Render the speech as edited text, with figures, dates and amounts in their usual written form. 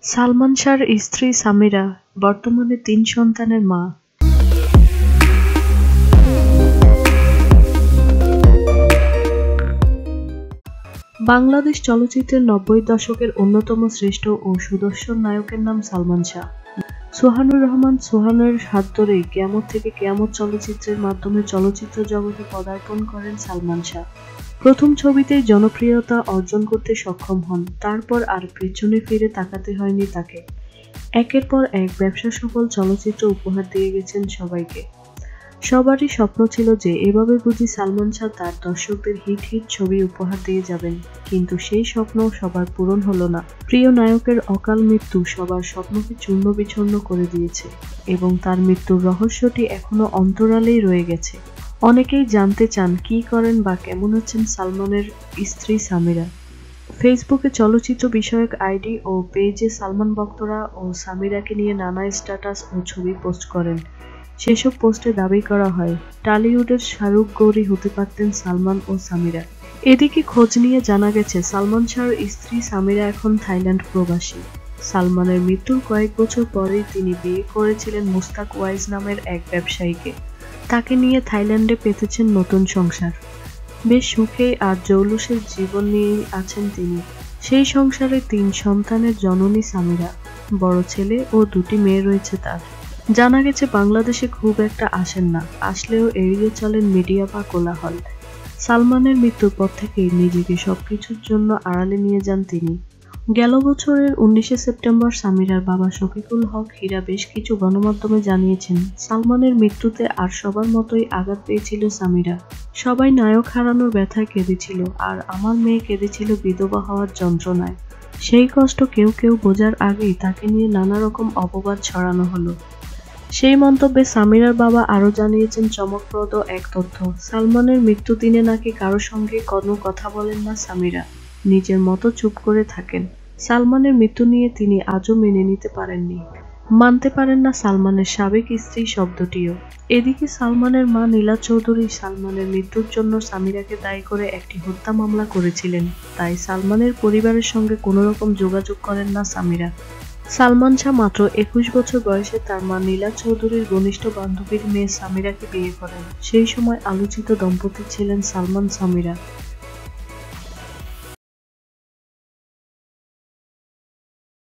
সালমান শাহর স্ত্রী সামিরা বর্তমানে ৩ সন্তানের মা। বাংলাদেশ চলচ্চিত্রের ৯০ দশকের অন্যতম শ্রেষ্ঠ ও সুদর্শন নায়কের নাম সালমান শাহ। সোহানুর রহমান সোহানের হাত ধরেই কিয়ামত থেকে কিয়ামত চলচ্চিত্রের মাধ্যমে চলচ্চিত্র জগতে পদার্পণ করেন সালমান শাহ। প্রথম ছবিতেই জনপ্রিয়তা অর্জন করতে সক্ষম হন, তারপর আর পেছনে ফিরে তাকাতে হয়নি তাকে। একের পর এক ব্যবসা সফল চলচ্চিত্র উপহার দিয়ে গেছেন সবাইকে। সবারই স্বপ্ন ছিল যে এভাবে বুঝি সালমান শাহ তার দর্শকদের হিট হিট ছবি উপহার দিয়ে যাবেন, কিন্তু সেই স্বপ্ন সবার পূরণ হলো না। প্রিয় নায়কের অকাল মৃত্যু সবার স্বপ্নকে চূর্ণ বিচূর্ণ করে দিয়েছে এবং তার মৃত্যুর রহস্যটি এখনো অন্তরালেই রয়ে গেছে। অনেকেই জানতে চান কী করেন বা কেমন আছেন সালমানের স্ত্রী সামিরা। ফেসবুকে চলচ্চিত্র বিষয়ক আইডি ও পেজে সালমান ভক্তরা ও সামিরাকে নিয়ে নানা স্ট্যাটাস ও ছবি পোস্ট করেন। সেসব পোস্টে দাবি করা হয় টলিউডের শাহরুখ গৌরি হতে পারতেন সালমান ও সামিরা। এদিকে খোঁজ নিয়ে জানা গেছে সালমান শাহর স্ত্রী সামিরা এখন থাইল্যান্ড প্রবাসী। সালমানের মৃত্যুর কয়েক বছর পরেই তিনি বিয়ে করেছিলেন মুস্তাক ওয়াইজ নামের এক ব্যবসায়ীকে। তাকে নিয়ে থাইল্যান্ডে পেতেছেন নতুন সংসার। বেশ সুখে আর জৌলুসের জীবন নিয়েই আছেন তিনি। সেই সংসারে ৩ সন্তানের জননী সামিরা। বড় ছেলে ও ২টি মেয়ে রয়েছে তার। জানা গেছে বাংলাদেশে খুব একটা আসেন না, আসলেও এড়িয়ে চলেন মিডিয়া বা কোলাহল। সালমানের মৃত্যুর পর থেকেই নিজেকে সবকিছুর জন্য আড়ালে নিয়ে যান তিনি। গেল বছরের ১৯শে সেপ্টেম্বর সামিরার বাবা শফিকুল হক হীরা বেশ কিছু গণমাধ্যমে জানিয়েছেন সালমানের মৃত্যুতে আর সবার মতোই আঘাত পেয়েছিল সামিরা। সবাই নায়ক হারানোর ব্যথায় কেঁদেছিল, আর আমার মেয়ে কেঁদেছিল বিধবা হওয়ার যন্ত্রণায়। সেই কষ্ট কেউ কেউ বোঝার আগেই তাকে নিয়ে নানা রকম অপবাদ ছড়ানো হলো। সেই মন্তব্যে সামিরার বাবা আরও জানিয়েছেন চমকপ্রদ এক তথ্য। সালমানের মৃত্যু দিনে নাকি কারো সঙ্গে কোনো কথা বলেন না সামিরা, নিজের মতো চুপ করে থাকেন। সালমানের মৃত্যু নিয়ে তিনি আজও মেনে নিতে পারেননি, মানতে পারেন না সালমানের সাবেক স্ত্রী শব্দটিও। এদিকে সালমানের মা নীলা চৌধুরী সালমানের মৃত্যুর জন্য সামিরাকে দায়ী করে একটি হত্যা মামলা করেছিলেন, তাই সালমানের পরিবারের সঙ্গে কোনো রকম যোগাযোগ করেন না সামিরা। সালমান শাহ মাত্র ২১ বছর বয়সে তার মা নীলা চৌধুরীর ঘনিষ্ঠ বান্ধবীর মেয়ে সামিরাকে বিয়ে করেন। সেই সময় আলোচিত দম্পতি ছিলেন সালমান সামিরা।